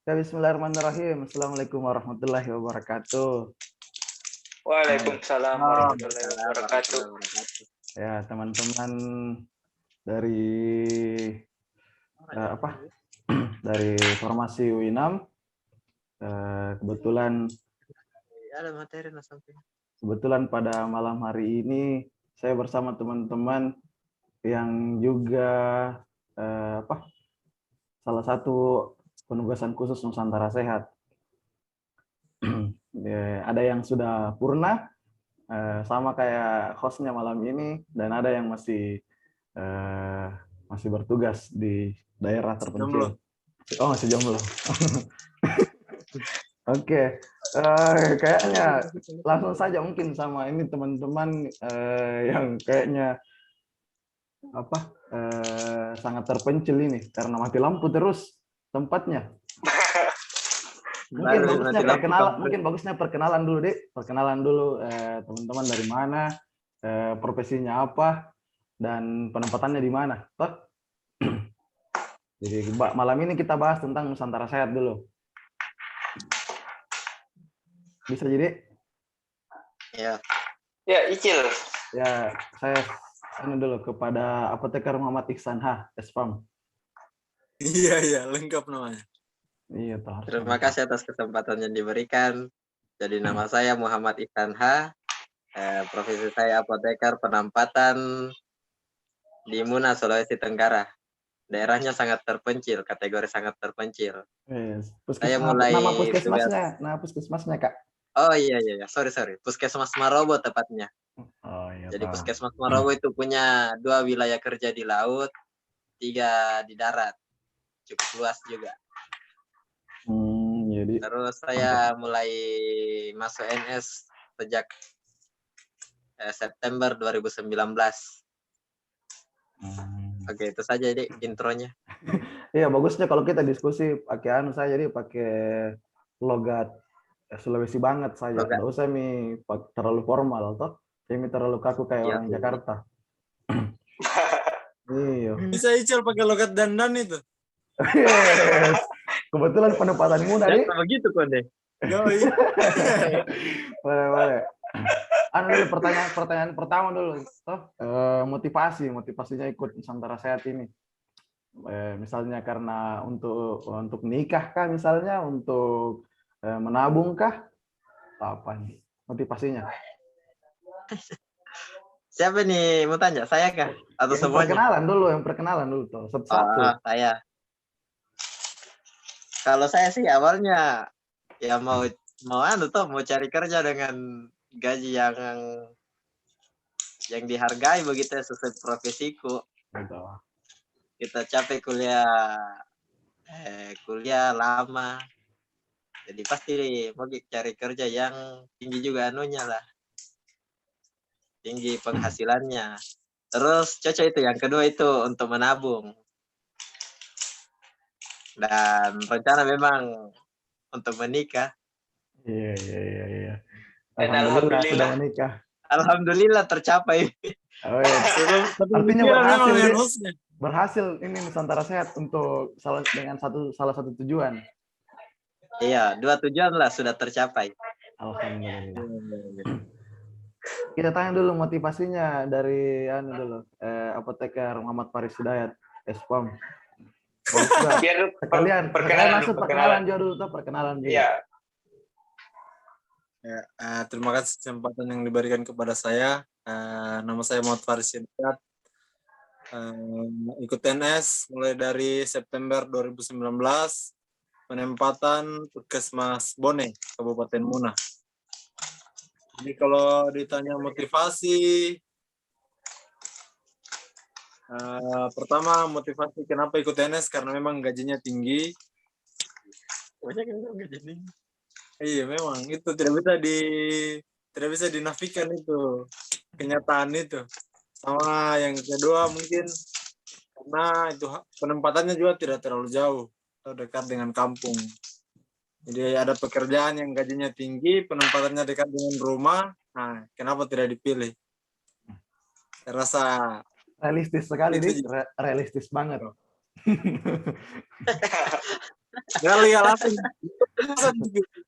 Ya, bismillahirrahmanirrahim. Assalamualaikum warahmatullahi wabarakatuh. Waalaikumsalam warahmatullahi wabarakatuh. Ya, teman-teman dari dari formasi U6, kebetulan pada malam hari ini saya bersama teman-teman yang juga salah satu penugasan khusus Nusantara Sehat. Ada yang sudah purna, sama kayak hostnya malam ini, dan ada yang masih bertugas di daerah terpencil. Oh, masih jomblo. Oke, kayaknya langsung saja mungkin sama ini teman-teman yang kayaknya sangat terpencil ini karena mati lampu terus tempatnya. Mungkin bagusnya perkenalan dulu, Dek. Perkenalan dulu teman-teman dari mana, profesinya apa, dan penempatannya di mana. Toh? Jadi malam ini kita bahas tentang Nusantara Sehat dulu. Bisa jadi? Ya. Ya, Icil. Ya, saya dulu kepada Apoteker Muhammad Ihsan H. Espam. Iya, lengkap namanya. Iya, toh. Terima kasih atas kesempatan yang diberikan. Jadi nama saya Muhammad Ihsan H. Profesi saya apoteker penampatan di Muna, Sulawesi Tenggara. Daerahnya sangat terpencil, kategori sangat terpencil. Yes. Saya mulai nama puskesmasnya, Kak. Oh iya, sorry. Puskesmas Marobo tepatnya. Oh iya. Jadi Puskesmas Marobo itu punya 2 wilayah kerja di laut, 3 di darat. Cukup luas juga. Jadi terus saya mulai masuk NS sejak September 2019. Oke, itu saja jadi intronya. Iya, bagusnya kalau kita diskusi pakai jadi pakai logat Sulawesi banget saja. Nggak usah terlalu formal toh. Ini terlalu kaku kayak orang Jakarta. Iya. Bisa Icil pakai logat dandan itu. Yes. Kebetulan penempatan muda nih. Begitu Konde. Boleh. Dulu pertanyaan pertama dulu. Motivasinya ikut Nusantara Sehat ini. Misalnya karena untuk menikah kah, misalnya untuk menabung kah? Apa nih motivasinya? Siapa nih mau tanya, saya kah atau semuanya? Yang perkenalan dulu tuh satu-satu. Saya. Kalau saya sih awalnya ya mau cari kerja dengan gaji yang dihargai begitu sesuai profesiku. Betul. Kita capek kuliah lama, jadi pasti mau cari kerja yang tinggi juga anunya lah, tinggi penghasilannya. Terus cocok itu yang kedua itu untuk menabung, dan rencana memang untuk menikah. Iya. Alhamdulillah sudah menikah. Alhamdulillah tercapai. Oh, iya. Artinya berhasil ini Nusantara Sehat untuk salah satu tujuan. Iya, 2 tujuan lah sudah tercapai. Alhamdulillah. Kita tanya dulu motivasinya dari Apoteker Muhammad Faris Hidayat, Espam. Sekalian perkenalan juga dulu tuh, perkenalan juga. Iya. Terima kasih kesempatan yang diberikan kepada saya. Nama saya Muhammad Faris Hidayat. Ikut NS mulai dari September 2019, penempatan Puskesmas Bone, Kabupaten Muna. Jadi kalau ditanya motivasi, pertama motivasi kenapa ikut NS karena memang gajinya tinggi. Iya, memang itu tidak bisa dinafikan itu kenyataan itu. Sama yang kedua mungkin karena itu penempatannya juga tidak terlalu jauh atau dekat dengan kampung. Jadi ada pekerjaan yang gajinya tinggi, penempatannya dekat dengan rumah. Nah, kenapa tidak dipilih? Saya rasa realistis sekali nih, realistis banget. Kali alasan masa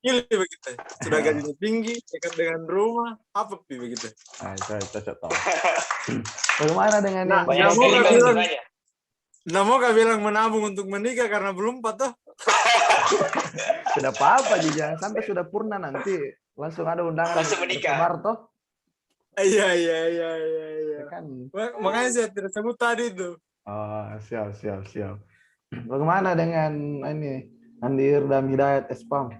pilih begitu. Sudah gajinya tinggi, dekat dengan rumah, apa begitu? Nah, itu cocok tahu. Bagaimana dengan Nah, yang nggak mau kah bilang, nggak mau kah bilang menabung untuk menikah karena belum 4 toh? tidak apa-apa Ji, jangan sampai sudah purna nanti langsung ada undangan Langsung menikah. bersebar toh. Iya. Ya kan. Makanya saya tidak sebut tadi itu. Oh, siap. Bagaimana dengan ini Andi Irdam Hidayat Espam?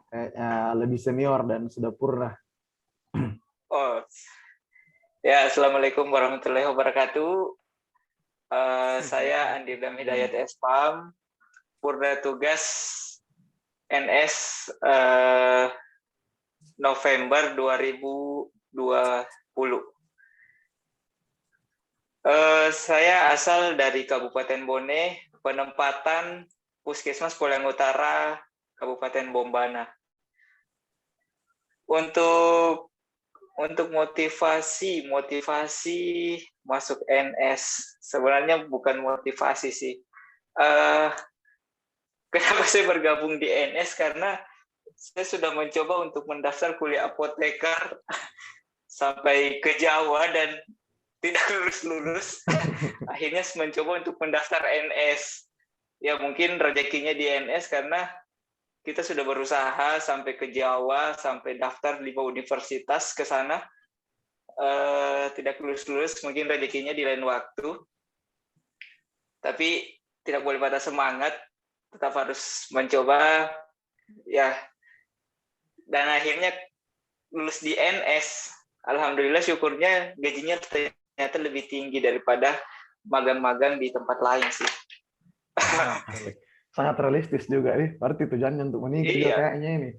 Kayaknya lebih senior dan sudah purna. Oh, ya, assalamualaikum warahmatullahi wabarakatuh. Saya Andi Irdam Hidayat Espam, purna tugas NS November 2020. Saya asal dari Kabupaten Bone, penempatan Puskesmas Polang Utara, Kabupaten Bombana. Untuk motivasi masuk NS, sebenarnya bukan motivasi sih. Kenapa saya bergabung di NS? Karena saya sudah mencoba untuk mendaftar kuliah apoteker sampai ke Jawa dan tidak lulus. Akhirnya mencoba untuk mendaftar NS. Ya mungkin rezekinya di NS karena kita sudah berusaha sampai ke Jawa, sampai daftar 5 universitas ke sana. Tidak lulus, mungkin rezekinya di lain waktu. Tapi tidak boleh patah semangat, tetap harus mencoba. Ya, dan akhirnya lulus di NS. Alhamdulillah, syukurnya gajinya ternyata lebih tinggi daripada magang-magang di tempat lain sih. Sangat realistis juga nih. Berarti tujuannya untuk menikah juga kayaknya ini.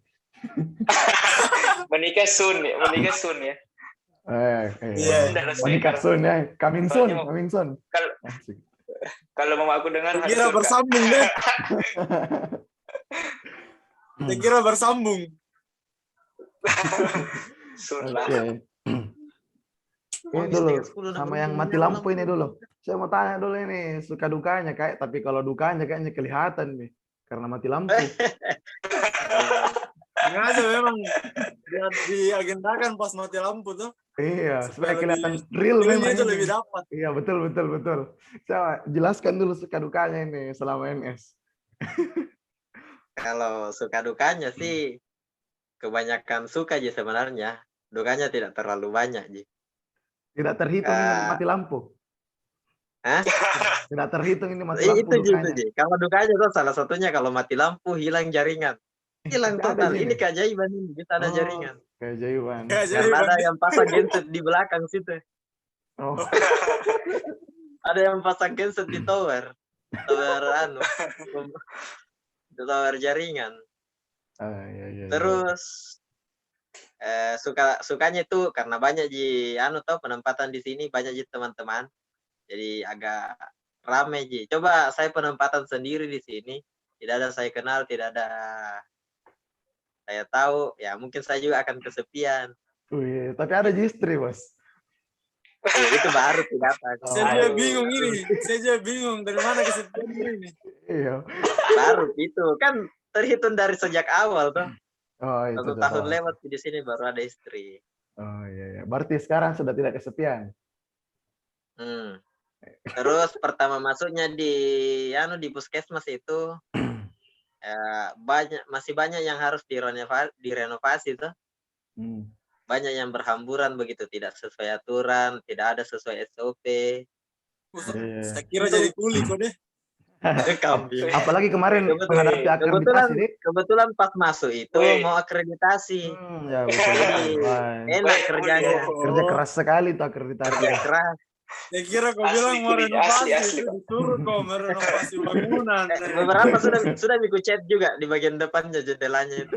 Menikah soon ya. Menikah soon ya. Coming soon. Kalau mama aku dengar harus kira bersambung deh. Saya kira bersambung. Oke. Ini dulu sama yang mati lampu ini dulu. Saya mau tanya dulu ini suka dukanya tapi kalau dukanya kayaknya kelihatan nih karena mati lampu. Sengaja memang diagendakan pas mati lampu tuh. Iya, supaya kelihatan real memang itu lebih dapat. Iya, betul. Saya jelaskan dulu suka dukanya ini selama NS. Kalau suka dukanya sih kebanyakan suka aja sebenarnya. Dukanya tidak terlalu banyak, Ji. Tidak terhitung ini mati lampu. Hah? Tidak terhitung ini mati lampu dukanya. Ji. Kalau dukanya itu salah satunya kalau mati lampu hilang jaringan. Hilang total. Ini keajaiban ini, bisa ada jaringan. Keajaiban. Karena ada yang pasang genset di belakang situ. Oh. Ada yang pasang genset di tower jaringan. Iya. Terus sukanya itu karena banyak penempatan di sini, banyak teman-teman. Jadi agak rame Coba saya penempatan sendiri di sini, tidak ada saya kenal, tidak ada saya tahu, ya mungkin saya juga akan kesepian. Tapi ada istri, Bos. Itu baru tidak. Saya juga bingung dari mana kesepian ini. Iya. Baru itu kan terhitung dari sejak awal tuh. Oh, itu 1 tahun lewat di sini baru ada istri. Oh iya. Berarti sekarang sudah tidak kesepian. Terus pertama masuknya di puskesmas itu masih banyak yang harus direnovasi tuh. Banyak yang berhamburan begitu, tidak sesuai aturan, tidak ada sesuai SOP. Saya kira jadi kuli kok deh. Apalagi kemarin menghadapi akreditasi. Kebetulan pas masuk itu mau akreditasi. Ya betul. Enak kerjanya. Kerja keras sekali tuh akreditasi. Kerja keras. Saya kira kau bilang mau renovasi, disuruh kau merenovasi bangunan. Beberapa sudah ikut chat juga di bagian depannya jendelanya itu.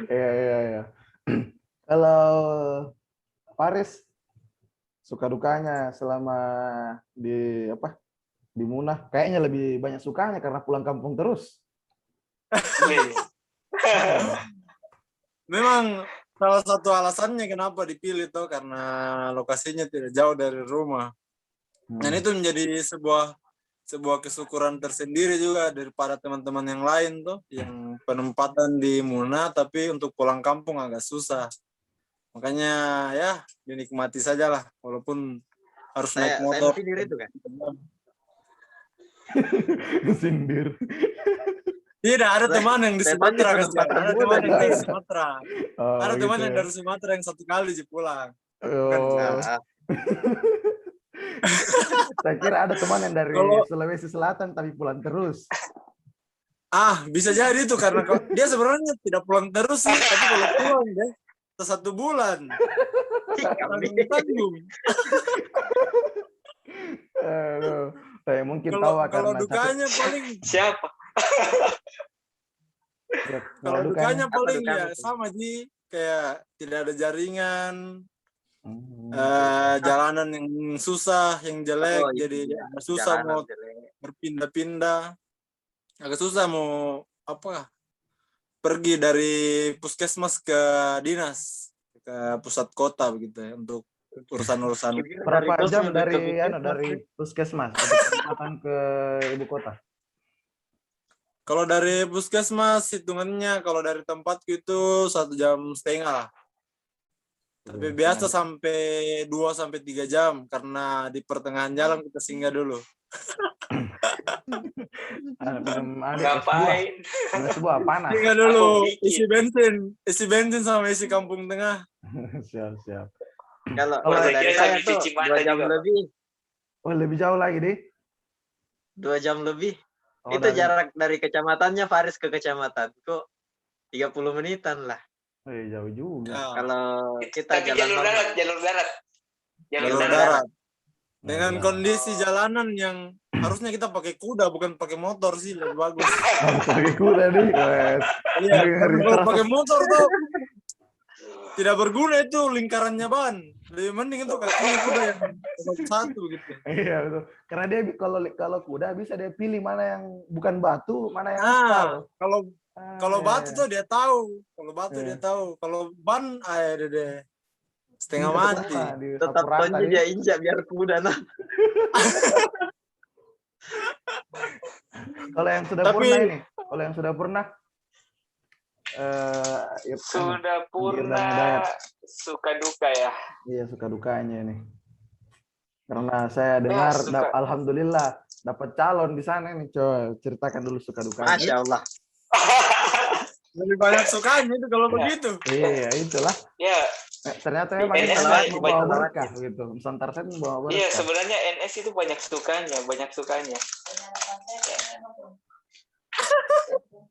Iya. Kalau Paris suka dukanya selama di Munah, kayaknya lebih banyak sukanya karena pulang kampung terus. Memang salah satu alasannya kenapa dipilih tuh karena lokasinya tidak jauh dari rumah. Dan itu menjadi sebuah sebuah kesyukuran tersendiri juga daripada teman-teman yang lain tuh yang penempatan di Muna tapi untuk pulang kampung agak susah. Makanya ya dinikmati saja lah walaupun harus naik Saya motor. sendiri itu kan. Sindir. Tidak, ada teman yang di Saya Sumatera tadi kan. penempatan Ada Muna teman yang nih. dari Sumatera. Oh, Ada gitu teman yang ya. dari Sumatera yang 1 kali sih pulang. Oh. Nah, Saya kira ada teman yang dari Kalau- Sulawesi Selatan tapi pulang terus. Bisa jadi itu karena dia sebenarnya tidak pulang terus sih, tapi kalau pulang deh 1 bulan tanggung. Aduh. Saya mungkin Kalau tahu karena dukanya paling Siapa? kalau dukanya Apa paling dukanya ya tuh? sama Ji, kayak tidak ada jaringan, Hmm. jalanan yang susah, yang jelek, Oh, jadi iya. agak susah Jalanan mau jelek. berpindah-pindah, agak susah mau pergi dari puskesmas ke dinas, ke pusat kota begitu ya, untuk urusan-urusan. Berapa Dari jam Kosmo dari ke dari puskesmas atau perempatan ke ibu kota? Kalau dari puskesmas hitungannya kalau dari tempatku itu 1,5 jam lah. Tapi biasa sampai 2 sampai 3 jam karena di pertengahan jalan kita singgah dulu. Minum Ngapain? minum es buah panas. Singgah dulu, Aku bikin. isi bensin sama isi kampung tengah. Siap. Kalau Kalau dari saya saya sambil tuh cuci 2 mata jam juga, Pak. lebih. Oh, lebih jauh lagi deh. 2 jam lebih. Oh, Itu jarak dari kecamatannya Faris ke kecamatan. Kok 30 menitan lah. jauh juga. Ya, Kalau kita Tapi jalan normal. jalur darat. jalur darat. Dengan kondisi jalanan yang harusnya kita pakai kuda bukan pakai motor sih lebih bagus. Harus pakai kuda nih, wes. Iya, karena kalau Terasa- pakai motor tuh tidak berguna itu lingkarannya ban. Lebih mending itu kakinya kuda yang satu gitu. Iya betul. Karena dia kalau kuda bisa dia pilih mana yang bukan batu, mana yang aspal. Kalau batu iya. tuh dia tahu. Kalau batu Iya. dia tahu. Kalau ban deh setengah Iya, mati. Tetap tonjol dia injak biar kuda nah. Kalau yang sudah Tapi- pernah ini, kalau yang sudah pernah Sudah Amir dan pernah Hidayat. suka duka ya. Iya, suka dukanya ini. Karena saya dengar suka. alhamdulillah dapat calon di sana nih, coy. Ceritakan dulu suka dukanya. Masya Allah. Lebih banyak sukanya itu kalau Ya. begitu. Iya, itulah. Ya, Ternyata Di memang NS itu banyak- membawa banyak berkah gitu. Nusantara saya membawa berkah. iya sebenarnya NS itu banyak sukanya.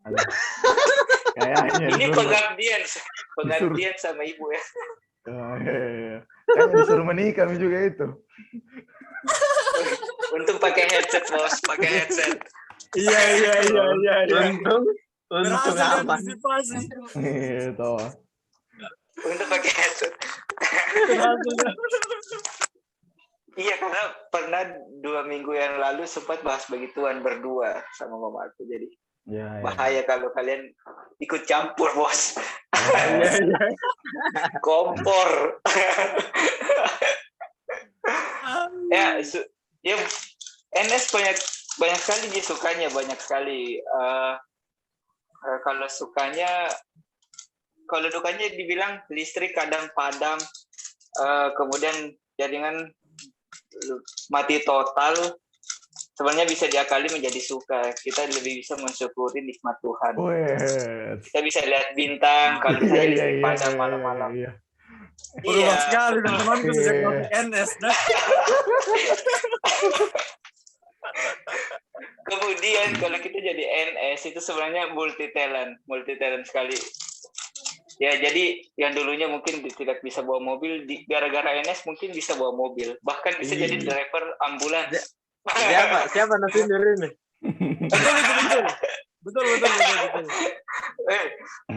Aduh. Kayaknya Ini disuruh- pengabdian sama ibu ya. Oh, iya. Kayaknya disuruh menikah juga itu. Untuk pakai headset bos, pakai headset. Iya. Untung Berhasil aman. antisipasi. Gitu. Untuk pakai headset. Berhasil. Iya karena pernah 2 minggu yang lalu sempat bahas begituan berdua sama mama aku. Jadi Ya, bahaya kalau kalian ikut campur bos. Iya. Kompor. ya NS banyak sekali dia sukanya, banyak sekali. Kalau sukanya, kalau dukanya dibilang listrik kadang padam, kemudian jaringan mati total. Sebenarnya bisa diakali menjadi suka. Kita lebih bisa mensyukuri nikmat Tuhan. Wes. Kita bisa lihat bintang kalau misalnya listrik padam malam-malam. Iya. Berubah sekali teman-temanku sejak masuk NS dah. Kemudian kalau kita jadi NS itu sebenarnya multi talent sekali. Ya jadi yang dulunya mungkin tidak bisa bawa mobil, gara-gara NS mungkin bisa bawa mobil, bahkan bisa jadi driver ambulans. Siapa nasi ini? Betul.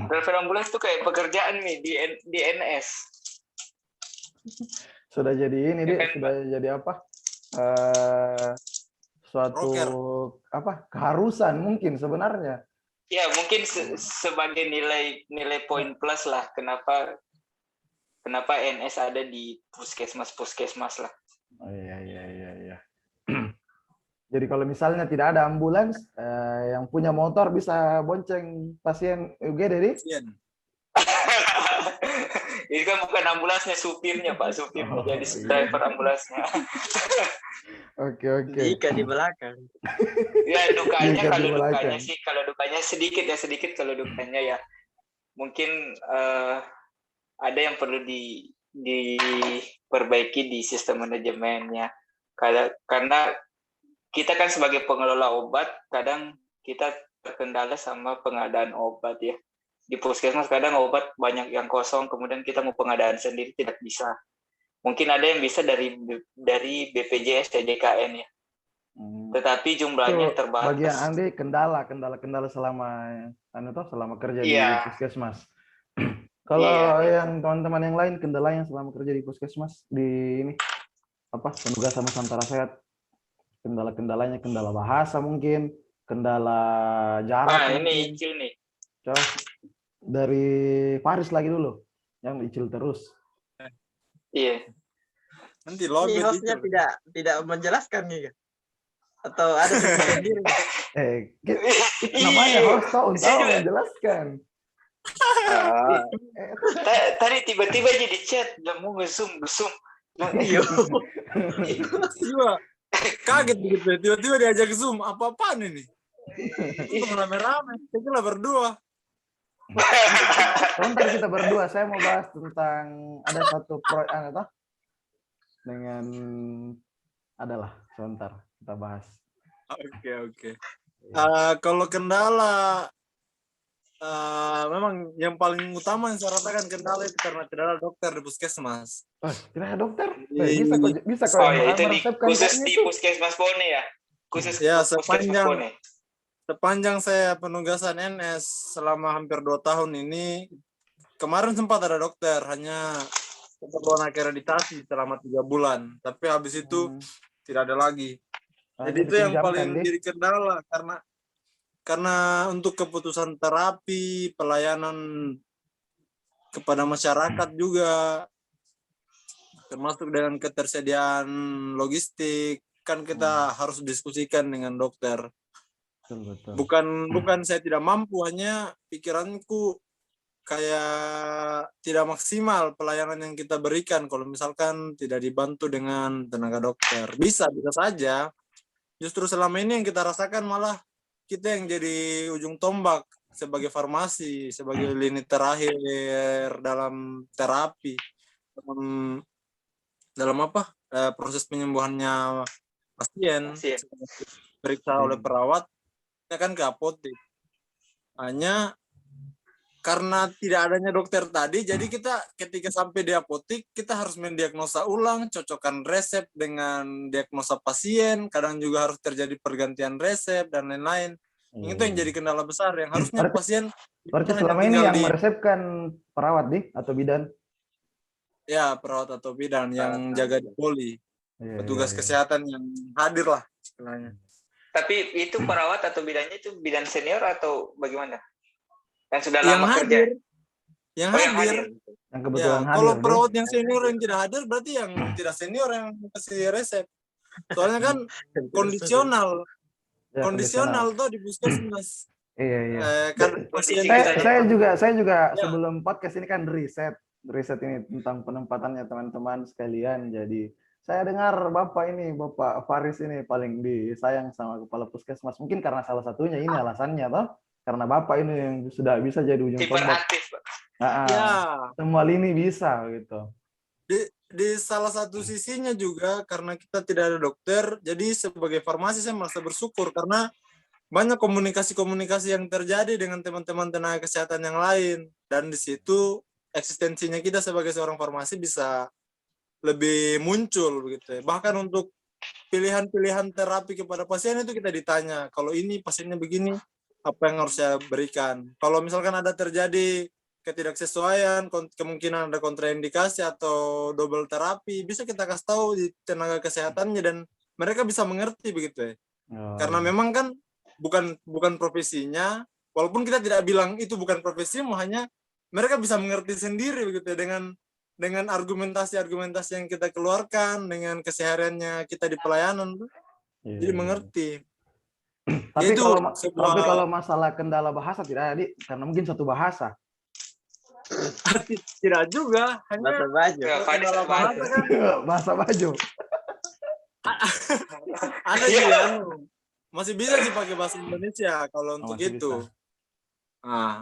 Driver ambulans itu kayak pekerjaan nih di NS. Sudah jadi ini Ya dia, kan, sudah jadi apa? Suatu Rocker. keharusan mungkin sebenarnya. Ya mungkin sebagai nilai poin plus lah. Kenapa NS ada di puskesmas lah. Oh, iya. Jadi kalau misalnya tidak ada ambulans, yang punya motor bisa bonceng pasien UGD, di? Pasien. Ini kan bukan ambulansnya, supirnya Pak, supirnya Oh, jadi iya. driver ambulansnya. Oke. Jika di belakang. Ya dukanya, Jika kalau dibelakang. dukanya sih, kalau dukanya sedikit ya, sedikit kalau dukanya ya. Mungkin ada yang perlu diperbaiki di sistem manajemennya. Karena kita kan sebagai pengelola obat, kadang kita terkendala sama pengadaan obat ya. Di puskesmas kadang obat banyak yang kosong, kemudian kita mau pengadaan sendiri tidak bisa. Mungkin ada yang bisa dari BPJS dan JKN ya. Tetapi jumlahnya Itu terbatas. bagian Andi kendala selama selama kerja di Iya. puskesmas. Kalau Iya. yang teman-teman yang lain kendalanya selama kerja di puskesmas di ini penugasan Nusantara Sehat, kendala-kendalanya kendala bahasa mungkin, kendala jarak Ini mungkin. Icil nih. Coba dari Faris lagi dulu, yang Icil terus. Iya. Nanti Ini lobby hostnya tidak menjelaskan nih. Atau ada sendiri. Namanya host untuk menjelaskan. Tadi tiba-tiba jadi chat, udah mau nge-zoom. Iya. Tiba kaget begitu, tiba-tiba diajak Zoom, apa-apaan ini? Itu rame-rame, kita berdua. Sebentar kita berdua, saya mau bahas tentang ada satu proyek dengan adalah sebentar kita bahas. Oke. Kalau kendala memang yang paling utama yang saya rasakan kendala itu karena tidak ada dokter di puskesmas. Tidak ada dokter? Bisa Oh ya, itu khusus meresepkan di puskesmas Pone ya? Khusus ya, puskesmas Pone. Sepanjang saya penugasan NS selama hampir 2 tahun ini, kemarin sempat ada dokter, hanya keperluan akreditasi selama 3 bulan. Tapi habis itu tidak ada lagi. Jadi itu yang paling jadi kendala, karena untuk keputusan terapi, pelayanan kepada masyarakat juga, termasuk dengan ketersediaan logistik, kan kita harus diskusikan dengan dokter. Betul. Bukan saya tidak mampu, hanya pikiranku kayak tidak maksimal pelayanan yang kita berikan kalau misalkan tidak dibantu dengan tenaga dokter. Bisa saja. Justru selama ini yang kita rasakan malah kita yang jadi ujung tombak sebagai farmasi, sebagai lini terakhir dalam terapi, dalam proses penyembuhannya pasien. Periksa oleh perawat, kan ke apotek. Hanya karena tidak adanya dokter tadi, jadi kita ketika sampai di apotek, kita harus mendiagnosa ulang, cocokkan resep dengan diagnosa pasien, kadang juga harus terjadi pergantian resep, dan lain-lain. Itu yang jadi kendala besar, yang harusnya pasien... Berarti selama ini yang meresepkan perawat, atau bidan? Ya, perawat atau bidan, yang jaga di poli. Petugas kesehatan yang hadir lah, istilahnya. Tapi itu perawat atau bidannya itu bidan senior atau bagaimana? Yang sudah lama kerja? Yang hadir. Yang kebetulan hadir. Kalau perawat yang senior yang tidak hadir, berarti yang tidak senior yang kasih resep. Soalnya kan kondisional. Kondisional tuh di puskesmas. Iya. Kan Saya juga sebelum podcast ini kan riset ini tentang penempatannya teman-teman sekalian. Jadi saya dengar Bapak Faris ini paling disayang sama kepala puskesmas. Mungkin karena salah satunya ini alasannya toh. Karena Bapak ini yang sudah bisa jadi ujung tombak. Semua lini bisa gitu. Di salah satu sisinya juga karena kita tidak ada dokter, jadi sebagai farmasi saya merasa bersyukur karena banyak komunikasi-komunikasi yang terjadi dengan teman-teman tenaga kesehatan yang lain, dan di situ eksistensinya kita sebagai seorang farmasi bisa lebih muncul begitu. Bahkan untuk pilihan-pilihan terapi kepada pasien itu kita ditanya, kalau ini pasiennya begini, apa yang harus saya berikan. Kalau misalkan ada terjadi ketidaksesuaian, kemungkinan ada kontraindikasi atau double terapi, bisa kita kasih tahu di tenaga kesehatannya dan mereka bisa mengerti begitu ya. Karena memang kan bukan profesinya, walaupun kita tidak bilang itu bukan profesimu, hanya mereka bisa mengerti sendiri begitu ya, dengan argumentasi-argumentasi yang kita keluarkan, dengan kesehariannya kita di pelayanan, Iya, Jadi iya. mengerti. Tapi Itu kalau sebuah tapi kalau masalah kendala bahasa tidak ada, Dik, karena mungkin satu bahasa. tidak juga, Bahasa hanya baju. Ya, Fadis kendala bahasa kan Bahasa baju. ada sih anu. Masih bisa sih pakai bahasa Indonesia kalau untuk masih itu. bisa. Nah,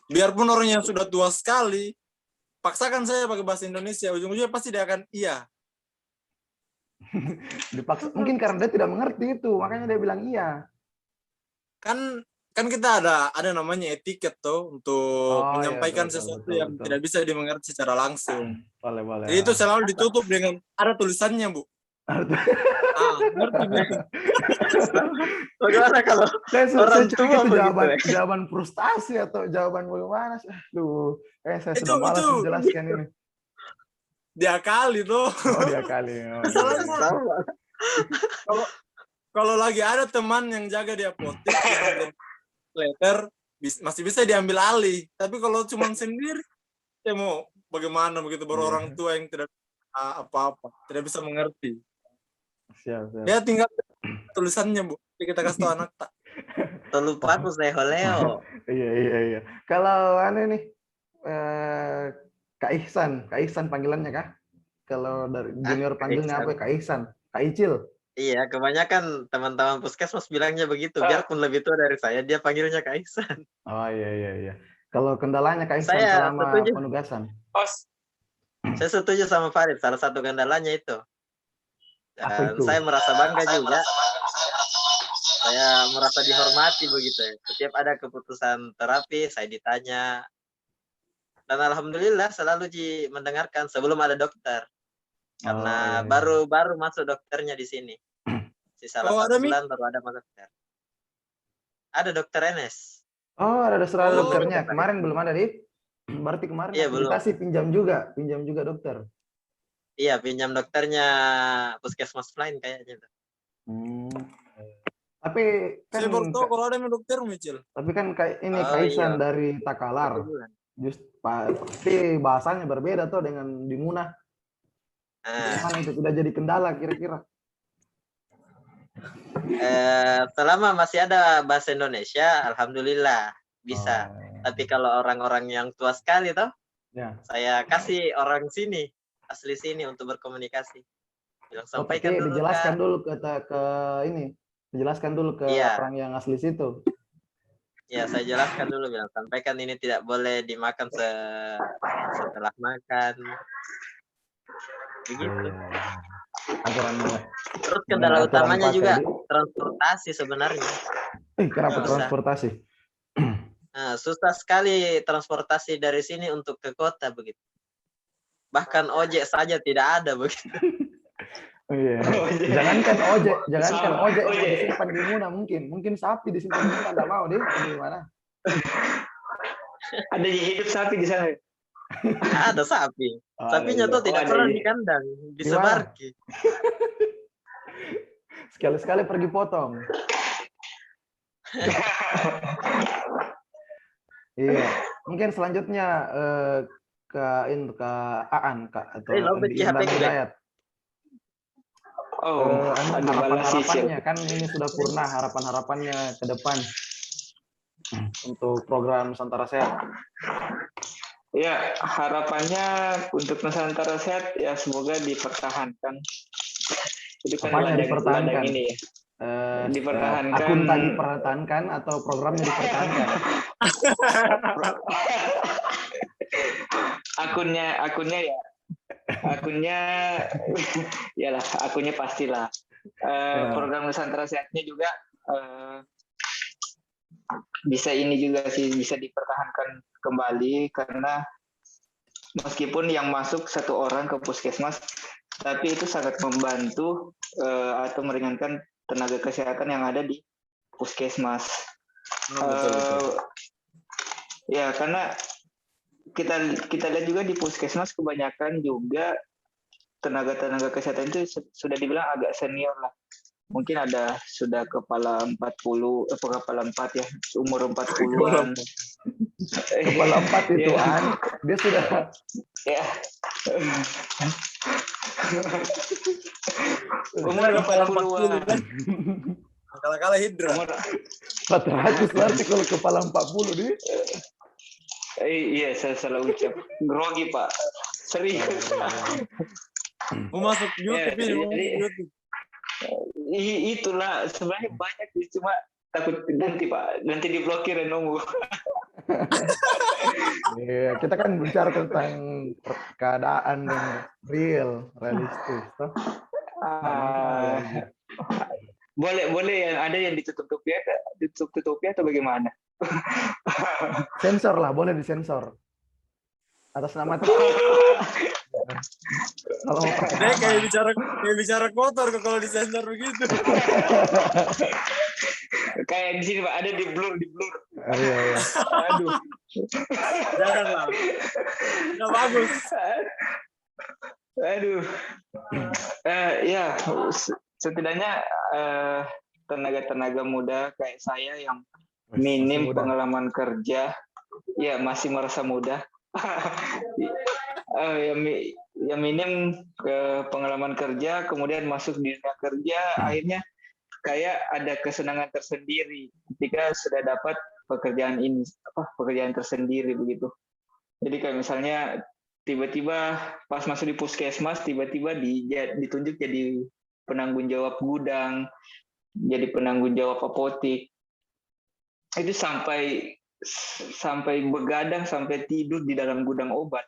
biarpun orangnya sudah tua sekali, paksakan saya pakai bahasa Indonesia, ujung-ujungnya pasti dia akan iya. Dipaksa. Mungkin karena dia tidak mengerti itu, makanya dia bilang iya. Kan kita ada namanya etiket tuh untuk Oh, iya, menyampaikan betul, sesuatu betul, yang betul. tidak bisa dimengerti secara langsung. Boleh, boleh. Jadi itu selalu ditutup dengan ada tulisannya, Bu. Ngerti gitu. Bagaimana kalau saya orang cek tua itu begitu ya? jawaban frustasi atau jawaban bagaimana? Aduh, saya Itu- sudah malas itu- menjelaskan ini. Diakali tuh. Oh, dia kali. Oh, iya. Masalahnya Sama. kalau lagi ada teman yang jaga di apotek yang letter masih bisa diambil alih. Tapi kalau cuma sendiri, ya mau bagaimana begitu baru Iya. orang tua yang tidak apa-apa, tidak bisa mengerti. Siap, siap. Ya tinggal tulisannya, Bu. Jadi kita kasih tahu anak tak. Terlupa aku Leo. Iya, iya, iya. Kalau aneh nih, Kak Ihsan panggilannya kah? Kalau dari junior panggilnya apa? Kak Ihsan, Kak Icil. Iya, kebanyakan teman-teman puskesmas bilangnya begitu. Biarpun lebih tua dari saya, dia panggilnya Kak Ihsan. Oh, iya, iya, iya. Kalau kendalanya Kak Ihsan Saya selama setuju. penugasan. Saya setuju sama Farid. Salah satu kendalanya itu. Apa Dan itu? saya merasa bangga juga. Saya merasa dihormati begitu ya. Setiap ada keputusan terapi, saya ditanya. Dan alhamdulillah selalu mendengarkan sebelum ada dokter. Karena iya. baru masuk dokternya di sini. Sisa 8 ada, Mi? bulan baru ada dokter. Ada dokter Enes. Oh, ada surat Oh. dokternya. Kemarin belum ada, Dit. Berarti kemarin Iya, belum. akreditasi pinjam juga dokter. Iya, pinjam dokternya puskesmas lain kayaknya. Tapi kan Saya baru tahu kalau ada yang dokter, Micil. tapi kan kayak ini Oh, Kaisan iya. dari Takalar. 1 bulan. Pasti bahasanya berbeda tuh dengan di Munah. Mana itu tidak jadi kendala kira-kira? Selama masih ada bahasa Indonesia, alhamdulillah bisa. Tapi kalau orang-orang yang tua sekali toh, Ya. saya kasih orang sini, asli sini untuk berkomunikasi. Bilang sampaikan Tapi dulu, dijelaskan Kak. dulu ke ini. Dijelaskan dulu ke Iya. orang yang asli situ. Ya, saya jelaskan dulu, bilang sampaikan ini tidak boleh dimakan setelah makan. Begitu. Aturannya. Terus kendala Aturan utamanya pakai juga di- transportasi sebenarnya. Kenapa Susah. transportasi? Nah, susah sekali transportasi dari sini untuk ke kota begitu. Bahkan ojek saja tidak ada begitu. Iya. Jangankan ojek Sama, mau ojek. disimpan di Munah mungkin sapi disimpan di Munah enggak mau deh. Gimana? Ada hidup sapi di sana. Ada sapi. Oh, Sapinya ada tuh tidak ada pernah iya. di kandang, disebarki. Sekali-sekali pergi potong. Iya. Mungkin selanjutnya ke Aan Kak atau lo benci Indra HP-ku, Hidayat. Ada balas sih. Harapan-harapannya kan ini sudah purna harapan-harapannya ke depan untuk program Nusantara Sehat. Ya, harapannya untuk Nusantara Sehat ya semoga dipertahankan. Jadi kan Apanya dipertahankan? ladang ini ya. Dipertahankan. Akun tak dipertahankan atau programnya dipertahankan? akunnya ya. Yalah, akunnya pastilah. Program Nusantara Sehatnya juga bisa ini juga sih, bisa dipertahankan kembali karena meskipun yang masuk 1 orang ke puskesmas, tapi itu sangat membantu atau meringankan tenaga kesehatan yang ada di puskesmas. Betul. Ya, karena kita lihat juga di puskesmas kebanyakan juga tenaga kesehatan itu sudah dibilang agak senior lah. Mungkin ada sudah kepala 4 ya, umur 40-an. Kepala 4 itu dia sudah ya. Umur 40-an. Kala-kala Hidra. Umur 400 berarti kalau kepala 40 nih. iya, saya salah ucap. Grogi, Pak. Serius. Mau masuk YouTube ini, mau masuk YouTube. Itulah sebenarnya banyak sih, cuma takut ganti, Pak. Nanti diblokir dan nunggu. Iya, kita kan bicara tentang keadaan yang realistis, toh. Boleh yang ada yang ditutup-tutupi atau bagaimana? Sensor lah, boleh disensor. Atas nama kalau mau pakai nama. Kayak bicara kotor kalau disensor begitu. Kayak di sini, Pak, ada di blur. Iya. Aduh. Janganlah. Nggak bagus. Aduh. Ya, setidaknya tenaga-tenaga muda kayak saya yang minim pengalaman kerja, ya masih merasa muda. Yang minim pengalaman kerja, kemudian masuk di dunia kerja, akhirnya kayak ada kesenangan tersendiri ketika sudah dapat pekerjaan tersendiri begitu. Jadi kayak misalnya tiba-tiba pas masuk di puskesmas, tiba-tiba ditunjuk jadi penanggung jawab gudang, jadi penanggung jawab apotik. Itu sampai begadang, sampai tidur di dalam gudang obat.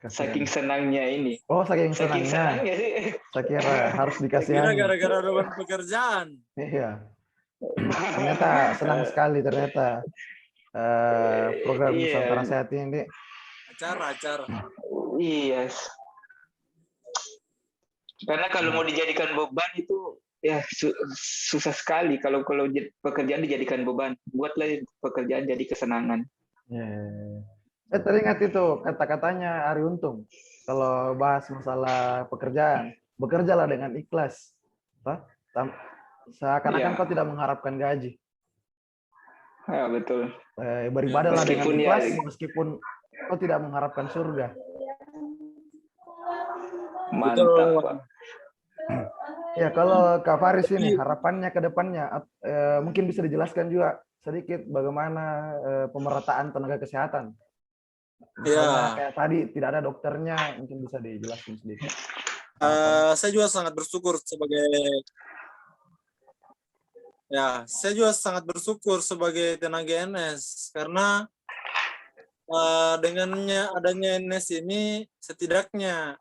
Saking senangnya ini. Oh, saking senangnya sih. Saya kira harus dikasih. Kira gara-gara dapat pekerjaan. Iya. Ternyata senang sekali ternyata program Nusantara Sehat ini. Acara. Iya. Karena kalau mau dijadikan beban itu ya susah sekali kalau pekerjaan dijadikan beban. Buatlah pekerjaan jadi kesenangan. Saya teringat itu kata-katanya Ari Untung. Kalau bahas masalah pekerjaan, bekerjalah dengan ikhlas. Seakan-akan kau tidak mengharapkan gaji. Ya, betul. Beribadahlah dengan ikhlas meskipun kau tidak mengharapkan surga. Mantap, Pak. Ya, kalau Kak Faris ini harapannya ke depannya mungkin bisa dijelaskan juga sedikit bagaimana pemerataan tenaga kesehatan. Ya. Kayak tadi tidak ada dokternya, mungkin bisa dijelaskan sedikit. Saya juga sangat bersyukur sebagai tenaga NS karena dengannya adanya NS ini setidaknya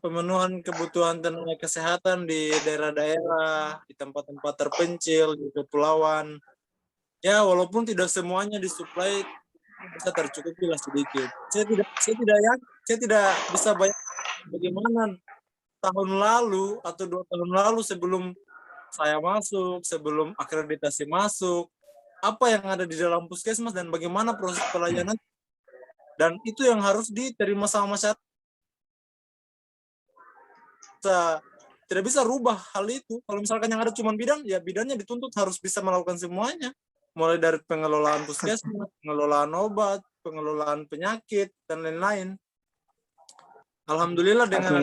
pemenuhan kebutuhan tenaga kesehatan di daerah-daerah, di tempat-tempat terpencil, di kepulauan. Ya, walaupun tidak semuanya disuplai bisa tercukupi lah sedikit. Saya tidak bisa bayangkan bagaimana tahun lalu atau 2 tahun lalu sebelum saya masuk, sebelum akreditasi masuk, apa yang ada di dalam puskesmas dan bagaimana proses pelayanan, dan itu yang harus diterima sama masyarakat. Tidak bisa rubah hal itu. Kalau misalkan yang ada cuma bidan, ya bidannya dituntut harus bisa melakukan semuanya. Mulai dari pengelolaan puskesmas, pengelolaan obat, pengelolaan penyakit, dan lain-lain. Alhamdulillah dengan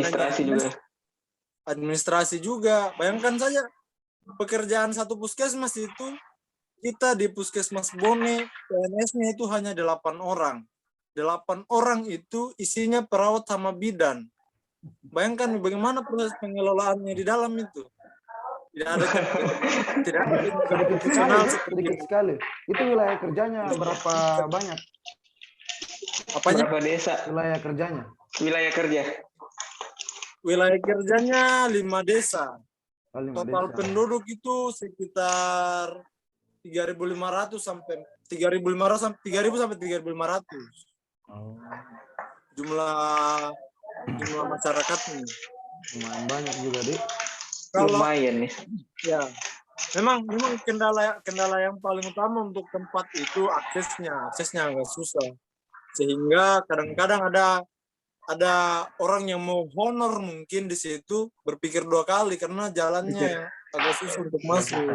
administrasi juga. Bayangkan saja, pekerjaan satu puskesmas itu, kita di Puskesmas Bone, PNS-nya itu hanya 8 orang. 8 orang itu isinya perawat sama bidan. Bayangkan bagaimana proses pengelolaannya di dalam itu. Tidak ada sedikit sekali. Itu wilayah kerjanya berapa banyak? Berapa desa? Wilayah kerjanya? Wilayah kerjanya 5 desa. Total desa. penduduk itu sekitar 3.500 sampai 3.500. Jumlah masyarakatnya lumayan banyak juga deh. Lumayan nih. Ya, memang kendala yang paling utama untuk tempat itu aksesnya agak susah, sehingga kadang-kadang ada orang yang mau honor mungkin di situ berpikir 2 kali karena jalannya agak susah untuk masuk.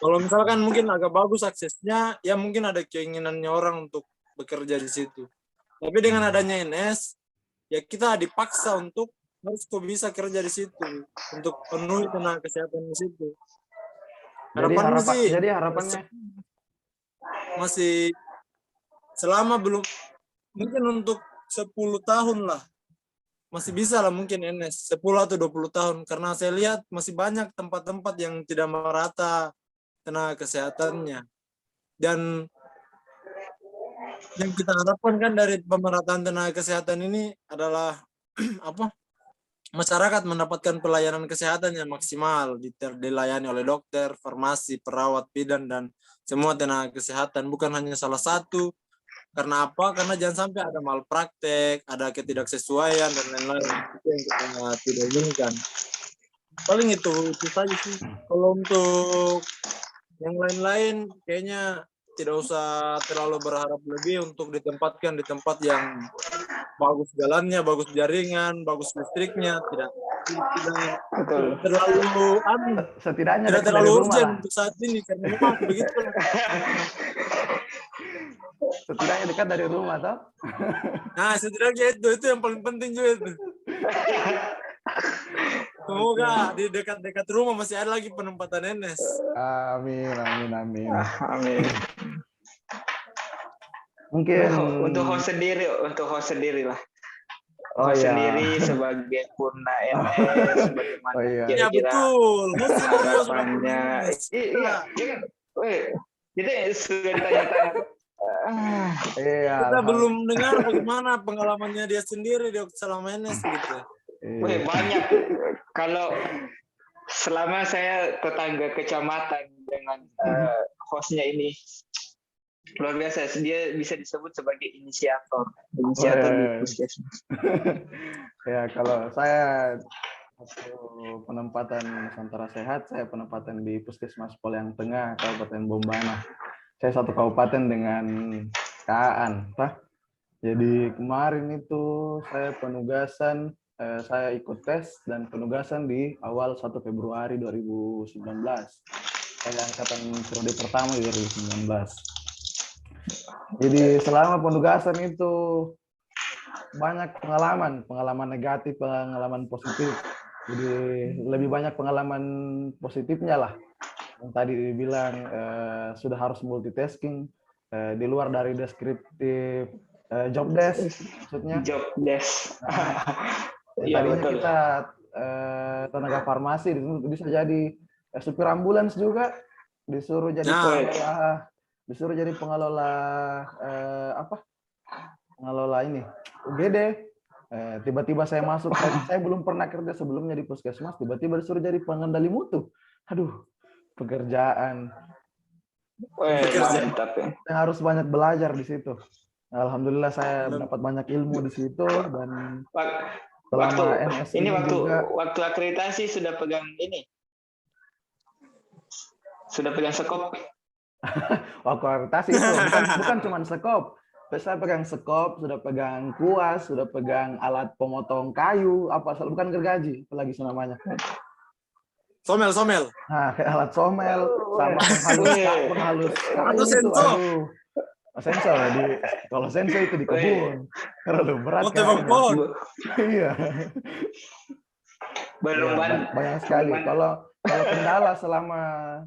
Kalau misalkan mungkin agak bagus aksesnya, ya mungkin ada keinginannya orang untuk bekerja di situ. Tapi dengan adanya NS, ya kita dipaksa untuk harus kok bisa kerja di situ untuk penuhi tenaga kesehatan di situ. Jadi harapannya masih selama belum mungkin untuk 10 tahun lah masih bisa lah mungkin NS 10 atau 20 tahun karena saya lihat masih banyak tempat-tempat yang tidak merata tenaga kesehatannya. Dan yang kita harapkan kan dari pemerataan tenaga kesehatan ini adalah apa? Masyarakat mendapatkan pelayanan kesehatan yang maksimal, dilayani oleh dokter, farmasi, perawat, bidan, dan semua tenaga kesehatan, bukan hanya salah satu. Karena apa? Karena jangan sampai ada malpraktek, ada ketidaksesuaian, dan lain-lain. Itu yang kita tidak inginkan. Paling itu saja sih. Kalau untuk yang lain-lain, kayaknya tidak usah terlalu berharap lebih untuk ditempatkan di tempat yang bagus jalannya, bagus jaringan, bagus listriknya, tidak terlalu setidaknya tidak terlalu urgent untuk saat ini karena memang begitu. Setidaknya dekat dari rumah toh. Nah, setidaknya itu yang paling penting juga itu. Semoga di dekat-dekat rumah masih ada lagi penempatan NS. Amin. Amin. Mungkin untuk host sendiri lah. Oh host iya. sendiri sebagai purna NS, bagaimana Oh iya. Ya betul. harapannya. Iya. Kita sudah ditanya-tanya. Iya. Kita belum dengar bagaimana pengalamannya dia sendiri di selama NS gitu. Iya. Banyak. Kalau selama saya tetangga kecamatan dengan hostnya ini luar biasa, dia bisa disebut sebagai inisiator di puskesmas. Ya, kalau saya waktu penempatan Nusantara Sehat, saya penempatan di Puskesmas Poliang Tengah, Kabupaten Bombana. Saya satu kabupaten dengan Kaan, Jadi kemarin itu saya penugasan, saya ikut tes dan penugasan di awal 1 Februari 2019. Saya angkatan periode pertama di 2019. Jadi selama penugasan itu banyak pengalaman negatif, pengalaman positif. Jadi lebih banyak pengalaman positifnya lah. Yang tadi dibilang sudah harus multitasking di luar dari deskriptif job desk maksudnya. Job desk. Tadinya kita tenaga farmasi bisa jadi supir ambulans juga, disuruh jadi pengelola pengelola ini UGD. Tiba-tiba saya masuk, saya belum pernah kerja sebelumnya di puskesmas, tiba-tiba disuruh jadi pengendali mutu. Aduh, pekerjaan. Mantap ya. Saya harus banyak belajar di situ. Alhamdulillah saya dapat banyak ilmu di situ dan selama NS ini juga. Waktu akreditasi sudah pegang ini. Sudah pegang sekop. Waktu akreditasi itu bukan cuma sekop. Saya pegang sekop, sudah pegang kuas, sudah pegang alat pemotong kayu, bukan gergaji, apalagi namanya. Somel. Nah, kayak alat somel sama penghalus kayu itu. Aduh. Sensor kalau sensor itu di kebun. Terlalu berat kan. Iya. Banyak sekali. Kalau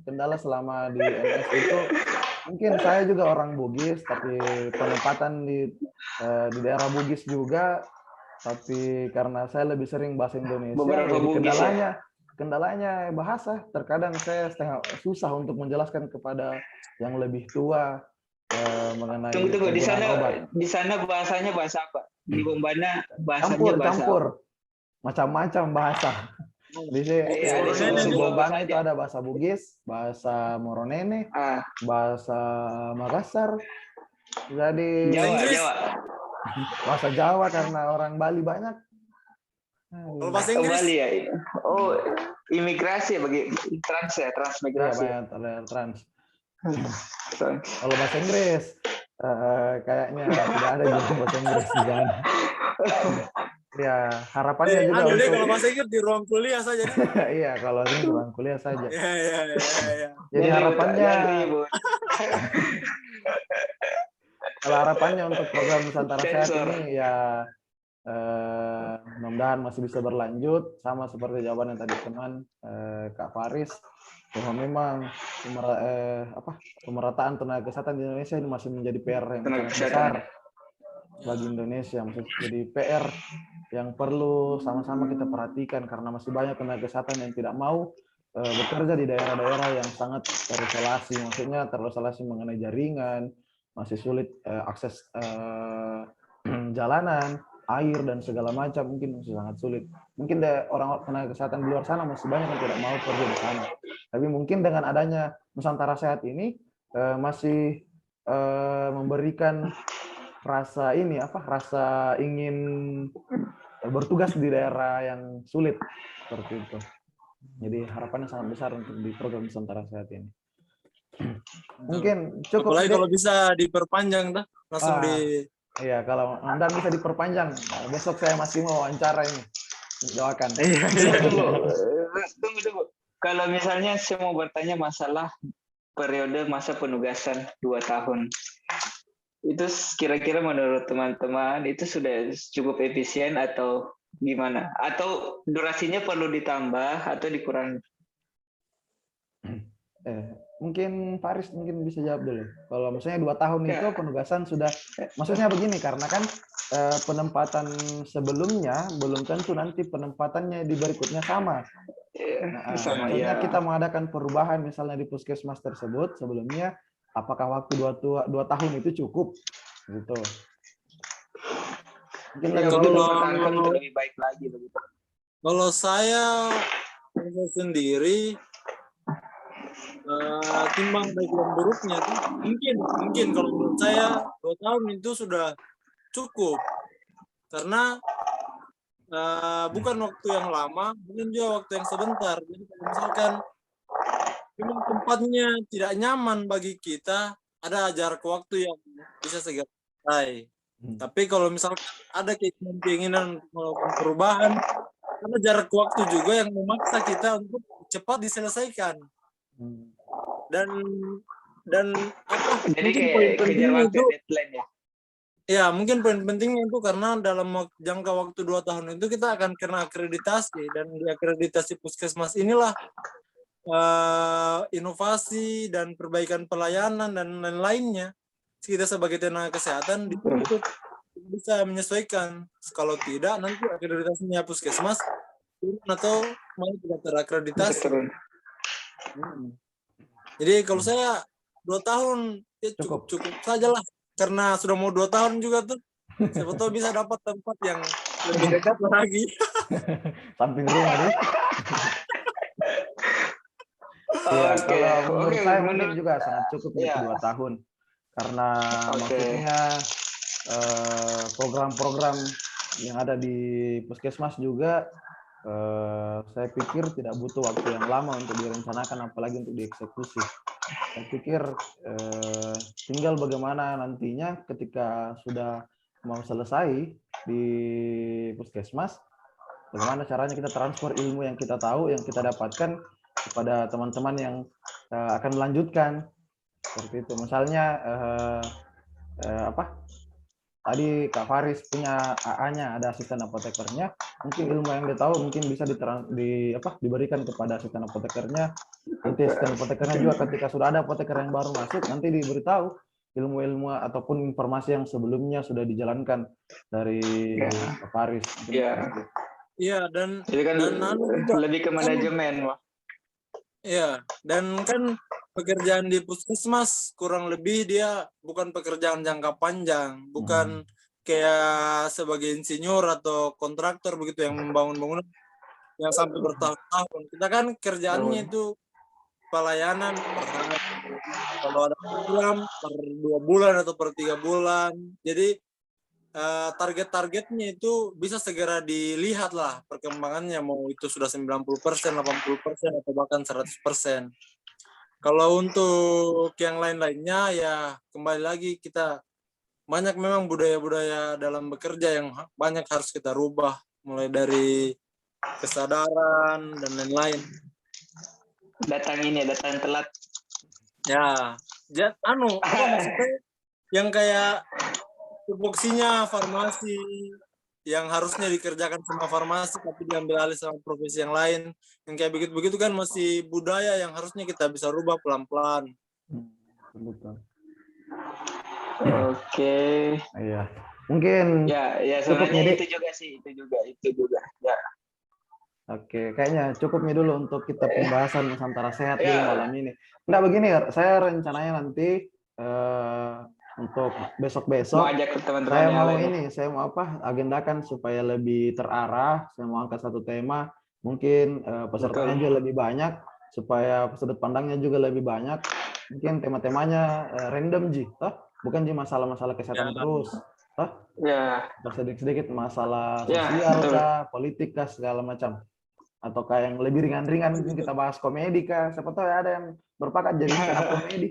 kendala selama di NS itu mungkin saya juga orang Bugis, tapi penempatan di daerah Bugis juga, tapi karena saya lebih sering bahasa Indonesia, jadi kendalanya bahasa. Terkadang saya susah untuk menjelaskan kepada yang lebih tua mengenai Tunggu di sana bahasanya bahasa apa? Di Bombana bahasanya campur macam-macam bahasa. Di Bombana itu ada bahasa Bugis, bahasa Moronene, bahasa Makassar, jadi Jawa. Bahasa Jawa karena orang Bali banyak. Kalau bahasa Inggris? Bali ya. Oh, imigrasi bagi transmigrasi. Iya, trans. Kalau bahasa Inggris kayaknya tidak ada juga bahasa Inggris di sana. Ya, harapannya juga untuk kalau bahasa Inggris di ruang kuliah saja. Iya, kalau ini di ruang kuliah saja. Iya. Jadi harapannya untuk program Nusantara Sehat ini ya mudah-mudahan masih bisa berlanjut sama seperti jawaban yang tadi teman Kak Faris, bahwa memang pemerataan tenaga kesehatan di Indonesia ini masih menjadi PR yang sangat besar bagi Indonesia, masih jadi PR yang perlu sama-sama kita perhatikan, karena masih banyak tenaga kesehatan yang tidak mau bekerja di daerah-daerah yang sangat terisolasi, maksudnya terisolasi mengenai jaringan, masih sulit akses jalanan, air, dan segala macam, mungkin masih sangat sulit. Mungkin orang tenaga kesehatan di luar sana masih banyak yang tidak mau kerja di sana. Tapi mungkin dengan adanya Nusantara Sehat ini masih memberikan rasa ingin bertugas di daerah yang sulit seperti itu. Jadi harapannya sangat besar untuk di program Nusantara Sehat ini. Mungkin cukup. Apalagi kalau bisa diperpanjang dah, langsung di. Iya, kalau Anda bisa diperpanjang, besok saya masih mau wawancara ini. Doakan. Tunggu. Kalau misalnya saya mau bertanya masalah periode masa penugasan 2 tahun. Itu kira-kira menurut teman-teman itu sudah cukup efisien atau gimana? Atau durasinya perlu ditambah atau dikurangi? Mungkin Faris mungkin bisa jawab dulu. Kalau misalnya 2 tahun itu penugasan sudah, maksudnya begini, karena kan penempatan sebelumnya belum tentu nanti penempatannya di berikutnya sama. Maksudnya kita mengadakan perubahan misalnya di puskesmas tersebut sebelumnya, apakah waktu 2 tahun itu cukup gitu. Mungkin lebih baik lagi begitu. Kalau saya sendiri timbang baik dan buruknya tuh mungkin kalau menurut saya 2 tahun itu sudah cukup, karena bukan waktu yang lama, mungkin juga waktu yang sebentar. Jadi kalau misalkan memang tempatnya tidak nyaman bagi kita, ada jarak waktu yang bisa segera selesai. Tapi kalau misalkan ada keinginan untuk melakukan perubahan, ada jarak waktu juga yang memaksa kita untuk cepat diselesaikan. Dan jadi kayak kejar waktu deadline ya. Ya, mungkin poin pentingnya itu karena dalam jangka waktu 2 tahun itu kita akan kena akreditasi, dan di akreditasi puskesmas inilah inovasi dan perbaikan pelayanan dan lain-lainnya. Kita sebagai tenaga kesehatan dituntut bisa menyesuaikan. Kalau tidak, nanti akreditasinya puskesmas turun atau malah tidak terakreditasi. Jadi kalau saya 2 tahun ya cukup sajalah, karena sudah mau 2 tahun juga tuh. Siapa tahu bisa dapat tempat yang lebih dekat lagi. Samping rumah nih. Kalau menurut saya mungkin juga sangat cukup untuk 2 tahun. Karena maksudnya program-program yang ada di puskesmas juga saya pikir tidak butuh waktu yang lama untuk direncanakan, apalagi untuk dieksekusi. Saya pikir tinggal bagaimana nantinya ketika sudah mau selesai di puskesmas, bagaimana caranya kita transfer ilmu yang kita tahu, yang kita dapatkan kepada teman-teman yang akan melanjutkan. Seperti itu. Misalnya tadi Kak Faris punya AA-nya, ada asisten apotekernya, mungkin ilmu yang dia tahu mungkin bisa diberikan kepada asisten apotekernya. Nanti asisten apotekernya juga ketika sudah ada apoteker yang baru masuk, nanti diberitahu ilmu-ilmu ataupun informasi yang sebelumnya sudah dijalankan dari Kak Faris. Iya, dan jadi kan lebih ke manajemen, Wah. Iya, dan kan pekerjaan di puskesmas kurang lebih dia bukan pekerjaan jangka panjang, bukan kayak sebagai insinyur atau kontraktor begitu yang membangun bangunan yang sampai bertahun-tahun. Kita kan kerjaannya itu pelayanan per hari. Kalau ada program per 2 bulan atau per 3 bulan. Jadi target-targetnya itu bisa segera dilihat lah perkembangannya, mau itu sudah 90%, 80% atau bahkan 100%. Kalau untuk yang lain-lainnya ya kembali lagi kita banyak memang budaya-budaya dalam bekerja yang banyak harus kita rubah, mulai dari kesadaran dan lain-lain. Datang telat. Ya, maksudnya yang kayak tupoksinya farmasi, yang harusnya dikerjakan sama farmasi tapi diambil alih sama profesi yang lain. Yang kayak begitu-begitu kan masih budaya yang harusnya kita bisa rubah pelan-pelan. Betul. Oke. Iya. Mungkin Ya, cukup sebenarnya nih, Dik. itu juga. Ya. Oke, kayaknya cukup nih dulu untuk kita pembahasan Nusantara Sehat dulu Ya. malam ini. Enggak begini, saya rencananya nanti untuk Mau besok-besok ajak ke teman-teman saya yang mau lain. ini, saya mau apa? Agendakan supaya lebih terarah. Saya mau angkat satu tema, mungkin pesertanya Betul. juga lebih banyak, supaya sudut pandangnya juga lebih banyak. Mungkin tema-temanya random Ji, toh? Bukan Ji masalah-masalah kesehatan terus, toh? Ya, Sedikit-sedikit masalah ya, sosial betul. kah, politik kah, segala macam. Ataukah yang lebih ringan-ringan mungkin kita bahas komedi kah? Siapa tahu ya ada yang berpakat jadi stand up komedi.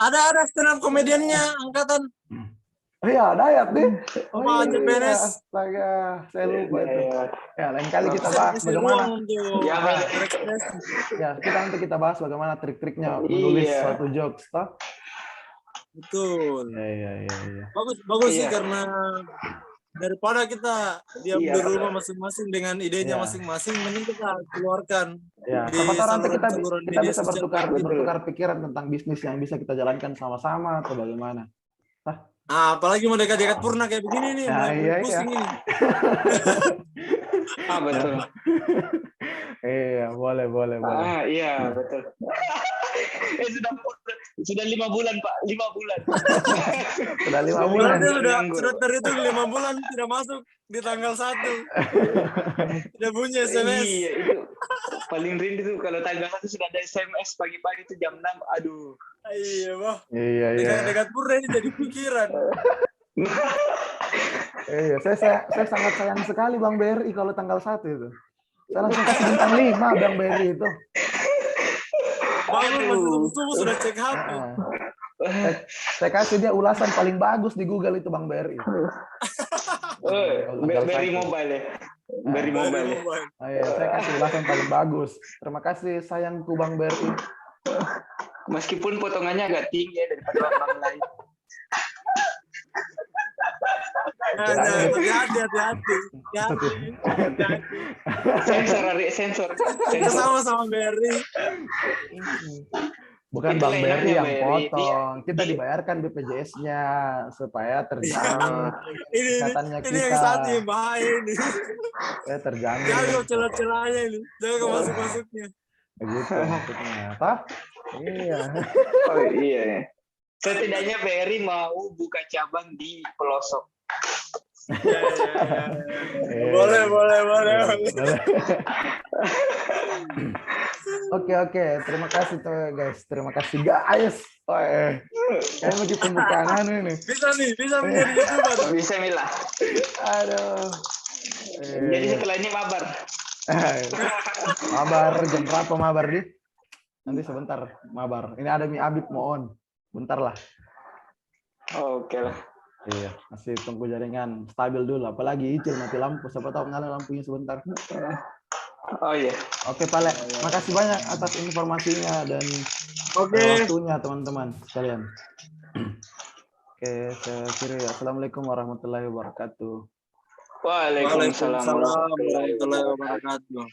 Ada stand up komediannya angkatan Oh iya, Dayat nih. Oh Bapak Acep iya, Benes. astaga, saya lupa itu. Ya, lain kali kita Bisa bahas dikasih bagaimana. ruang untuk Ya, berekspresi. Ya, kita bahas bagaimana trik-triknya menulis Iya. suatu jokes, toh? Betul. Iya. Bagus sih Iya. karena daripada kita diam Iya. di rumah masing-masing dengan idenya Iya. masing-masing, mending kita keluarkan Ya, di siapa tahu nanti saluran-saluran kita media bisa sosial bertukar kayak gitu. pikiran tentang bisnis yang bisa kita jalankan sama-sama atau bagaimana. Nah, apalagi mau dekat-dekat purna kayak begini nih, Ya, mulai iya. pusing ini. Betul. Iya, boleh. Iya, betul. Sudah 5 bulan, Pak. 5 bulan. Sudah 5 Sudah bulan. Berarti nganggur. sudah terhitung 5 bulan tidak masuk di tanggal 1. Tidak bunyi SMS. Iya, itu paling rindu tuh kalau tanggal 1 sudah ada SMS pagi-pagi itu jam 6. Aduh. Iya, Bang. Iya. Dekat-dekat purna ini jadi pikiran. Iya, saya sangat sayang sekali Bang BRI kalau tanggal 1 itu. Saya langsung kasih bintang 5 Bang BRI itu. Bangun masih subuh sudah cek HP. Saya kasih dia ulasan paling bagus di Google itu Bang BRI. Beri mobile ya. Beri mobile ya. Iya, saya kasih ulasan paling bagus. Terima kasih sayangku Bang BRI. Meskipun potongannya agak tinggi ya daripada orang lain. Hati-hati. Sensor. Kita sama-sama BRI. Bukan Itulah Bang BRI yang enaknya, BRI. potong. Kita dibayarkan BPJS-nya supaya terjamin kesehatannya Ini yang kita. satu yang bahaya ini. Supaya terjamin. Jaga celah-celahnya ini. Jaga masuk-masuknya. Begitu maksudnya. Apa? Iya. Oh iya. Setidaknya BRI mau buka cabang di pelosok. Ya. Boleh. Oke. Terima kasih tuh guys. Terima kasih guys. Kayak lagi pembukaan ini. Bisa menjadi YouTuber. Bisa Mila. Aduh. Jadi setelah ini mabar. Mabar jam berapa mabar di? Nanti sebentar mabar. Ini ada Mi Abib mohon. Bentar lah. Oke lah. Iya, masih tunggu jaringan stabil dulu. Apalagi Icil mati lampu. Siapa tahu nyala lampunya sebentar. Oh iya. Oke, Pale. Makasih banyak atas informasinya dan waktunya teman-teman sekalian. Oke, saya akhiri. Assalamualaikum warahmatullahi wabarakatuh. Waalaikumsalam warahmatullahi wabarakatuh.